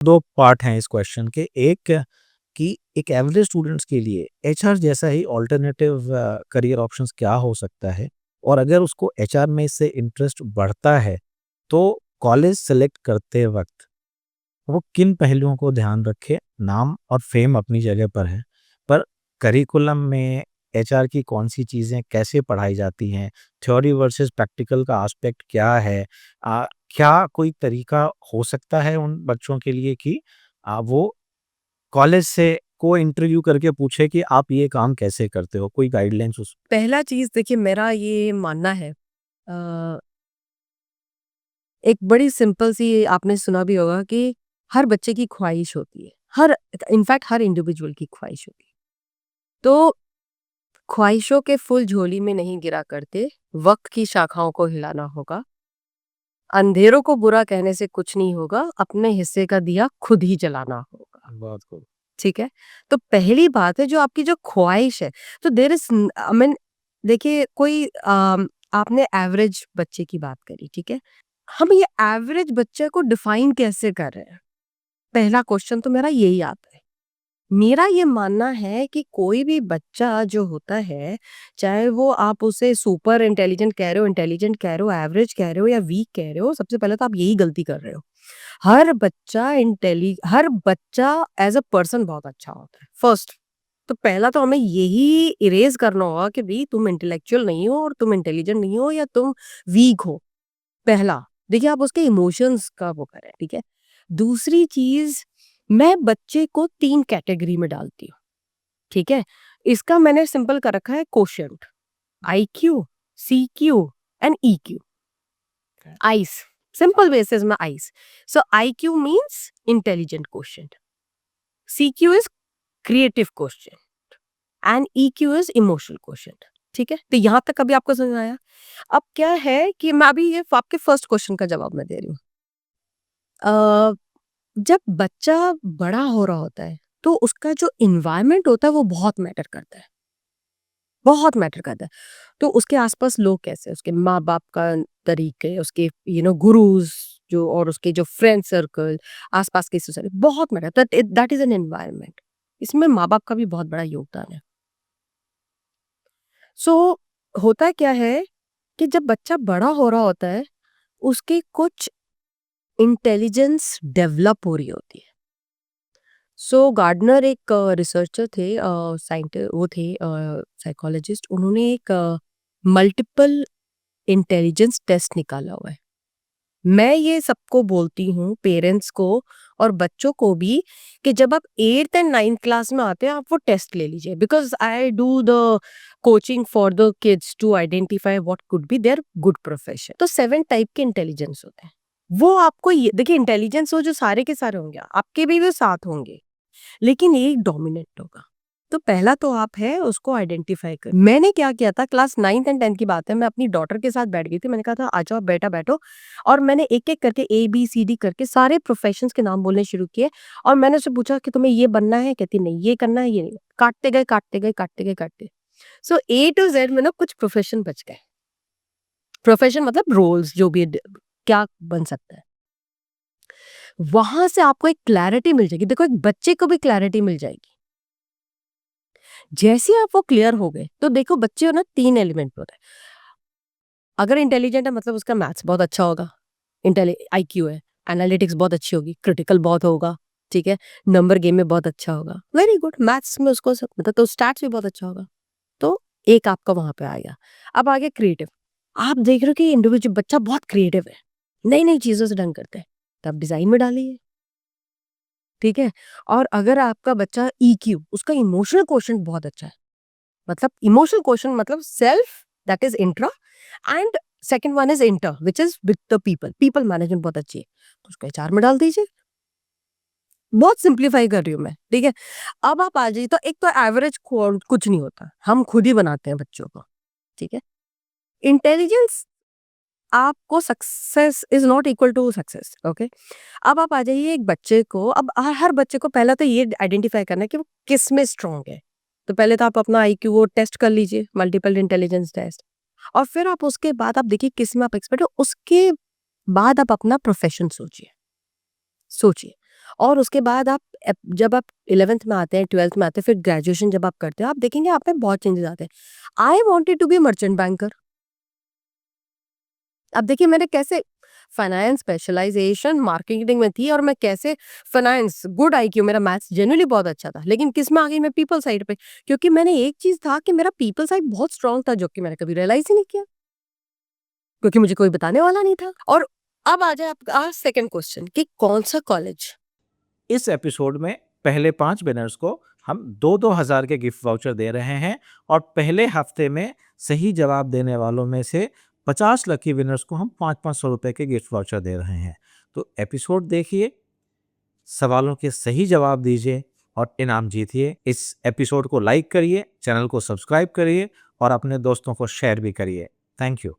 2 part हैं इस question के। एक कि एक एवरेज स्टूडेंट्स के लिए एचआर जैसा ही अल्टरनेटिव करियर ऑप्शंस क्या हो सकता है? और अगर उसको एचआर में से इंटरेस्ट बढ़ता है, तो कॉलेज सेलेक्ट करते वक़्त वो किन पहलुओं को ध्यान रखे? नाम और फ़ेम अपनी जगह पर है, पर करिकुलम में एचआर की कौन-सी चीज़ें कैसे पढ़ाई जाती हैं? थ्योरी वर्सेस प्रैक्टिकल का एस्पेक्ट क्या है? क्या कोई तरीका हो सकता है उन बच्चों के लिए कि वो कॉलेज से को इंटरव्यू करके पूछे कि आप ये काम कैसे करते हो? कोई गाइडलाइंस उस पहला चीज़ देखिए मेरा ये मानना है अ, एक बड़ी सिंपल सी आपने सुना भी होगा कि हर बच्चे की ख्वाहिश होती है। हर इनफैक्ट हर इंडिविजुअल की ख्वाहिश होती है। तो ख्वाहिशों के फूल झोली में नहीं गिरा करते, वक़्त की शाखाओं को हिलाना होगा। अंधेरों को बुरा कहने से कुछ नहीं होगा, अपने हिस्से का दिया खुद ही जलाना होगा। बहुत खूब। ठीक है? तो पहली बात है जो आपकी जो ख्वाहिश है, तो देयर इज़ आई मीन देखिए कोई आपने एवरेज बच्चे की बात करी, ठीक है? हम ये एवरेज बच्चे को डिफाइन कैसे कर रहे हैं? पहला क्वेश्चन तो मेरा यही आता है। मेरा ये मानना है कि कोई भी बच्चा जो होता है, चाहे वो आप उसे सुपर इंटेलिजेंट कह रहे हो, इंटेलिजेंट कह रहे हो, एवरेज कह रहे हो या वीक कह रहे हो, सबसे पहले तो आप यही गलती कर रहे हो। हर बच्चा एज़ अ पर्सन बहुत अच्छा होता है, फर्स्ट। तो पहला तो हमें यही इरेज़ करना होगा कि भई तुम इंटेलेक्चुअल नहीं हो और तुम इंटेलिजेंट नहीं हो या तुम वीक हो। पहला, देखिए आप उसके इमोशंस का वो करें, ठीक है? दूसरी चीज़, मैं बच्चे को 3 कैटेगरी में डालती हूँ, ठीक है? इसका मैंने सिंपल कर रखा है quotient, IQ, CQ and EQ, आइस, सिंपल बेसिस में आइस। So IQ means intelligent quotient, CQ is creative quotient and EQ is emotional quotient, ठीक है? तो यहाँ तक अभी आपको समझ में आया? अब क्या है कि मैं अभी ये आपके फर्स्ट क्वेश्चन का जवाब मैं दे रही हूँ। अ, जब बच्चा बड़ा हो रहा होता है, तो उसका जो एनवायरनमेंट होता है वो बहुत मैटर करता है, बहुत मैटर करता है। तो उसके आस-पास लोग कैसे हैं, उसके माँ-बाप का तरीके, उसके गुरुज़ जो और उसके जो फ्रेंड सर्कल, आस-पास की सोसाइटी बहुत matter that is an environment. इसमें माँ-बाप का भी बहुत बड़ा योगदान है। सो होता क्या है कि जब बच्चा बड़ा हो रहा होता है, उसकी कुछ इंटेलिजेंस डेवलप हो रही होती है। सो गार्डनर एक रिसर्चर थे, वो थे साइकोलॉजिस्ट। उन्होंने एक मल्टीपल इंटेलिजेंस टेस्ट निकाला हुआ है। मैं ये सबको बोलती हूँ, पेरेंट्स को और बच्चों को भी, कि जब आप 8th एंड 9th क्लास में आते हैं आप वो टेस्ट ले लीजिए, because I do the coaching for the kids to identify what could be their good profession. तो 7 टाइप के इंटेलिजेंस होते हैं। वो आपको ये देखिए, इंटेलिजेंस वो जो सारे के सारे होंगे, आपके भी वो साथ होंगे, लेकिन एक डोमिनेंट होगा। तो पहला तो आप है उसको आइडेंटिफाई कर। मैंने क्या किया था, क्लास 9th एंड 10th की बात है, मैं अपनी डॉटर के साथ बैठ गई थी। मैंने कहा था आ जाओ बेटा बैठो, और मैंने एक-एक करके ABCD करके सारे प्रोफेशंस के नाम बोलने शुरू किए, और मैंने उससे पूछा कि तुम्हें ये बनना है? कहती नहीं, ये करना है, ये नहीं। काटते गए, काटते गए, काटते गए, काटते। सो A टू Z में ना कुछ प्रोफेशन बच गए। प्रोफेशन मतलब रोल्स जो भी क्या बन सकता है। वहां से आपको एक क्लैरिटी मिल जाएगी। देखो, एक बच्चे को भी क्लैरिटी मिल जाएगी। जैसे ही आप वो क्लियर हो गए, तो देखो बच्चे हो ना 3 एलिमेंट होता है। अगर इंटेलिजेंट है मतलब उसका मैथ्स बहुत अच्छा होगा, आईक्यू है, एनालिटिक्स बहुत अच्छी होगी, क्रिटिकल बहुत होगा, ठीक है, नंबर गेम में बहुत अच्छा होगा, वेरी गुड, मैथ्स में उसको मतलब तो स्टैट्स भी बहुत अच्छा होगा। तो एक आपका वहां पे आएगा। अब आगे क्रिएटिव। आप देख रहे हो कि इंडिविजुअल बच्चा बहुत क्रिएटिव है, नई नई चीजों से ढंग करते हैं, तो आप डिजाइन में डालिए, ठीक है। और अगर आपका बच्चा EQ, उसका इमोशनल क्वेश्चन बहुत अच्छा है, मतलब इमोशनल क्वेश्चन मतलब self, that is intra, and second one is inter which is with the people, people management बहुत अच्छी है, तो उसको HR में डाल दीजिए। बहुत सिंप्लीफाई कर रही हूँ मैं, ठीक है। अब आप आ जाइए, तो एक तो एवरेज कुछ नहीं होता, हम खुद ही बनाते हैं बच्चों को, ठीक है। इंटेलिजेंस आपको success is not equal to success, okay. अब आप आ जाइए एक बच्चे को, अब हर बच्चे को पहला तो ये आइडेंटिफाई करना है कि वो किस में स्ट्रांग है। तो पहले तो आप अपना IQ वो टेस्ट कर लीजिए, मल्टीपल इंटेलिजेंस टेस्ट, और फिर आप उसके बाद आप देखिए किस में आप एक्सपर्ट हो, उसके बाद आप अपना प्रोफेशन सोचिए, सोचिए। और उसके बाद जब आप 11th में आते हैं, 12th में आते हैं, फिर ग्रेजुएशन जब आप करते हो, आप देखेंगे आप में बहुत चेंजेस आते हैं। I wanted to be merchant banker. अब देखिए मैंने कैसे फाइनेंस स्पेशलाइजेशन मार्केटिंग में थी और मैं कैसे फाइनेंस गुड आईक्यू, मेरा मैथ्स जेन्युइनली बहुत अच्छा था, लेकिन किस में आ गई मैं पीपल साइड पे, क्योंकि मैंने एक चीज था कि मेरा पीपल साइड बहुत स्ट्रांग था, जो कि मैंने कभी रियलाइज ही नहीं किया, क्योंकि मुझे कोई बताने वाला नहीं था। और अब आ जाए आपका सेकंड क्वेश्चन कि कौन सा कॉलेज। इस एपिसोड में पहले 5 विनर्स को हम 2-2 हज़ार के गिफ्ट वाउचर दे रहे हैं और पहले हफ्ते में सही जवाब देने वालों में से 50 लकी विनर्स को हम 5-500 रुपए के गिफ्ट वाउचर दे रहे हैं। तो एपिसोड देखिए, सवालों के सही जवाब दीजिए और इनाम जीतिए। इस एपिसोड को लाइक करिए, चैनल को सब्सक्राइब करिए और अपने दोस्तों को शेयर भी करिए। Thank you.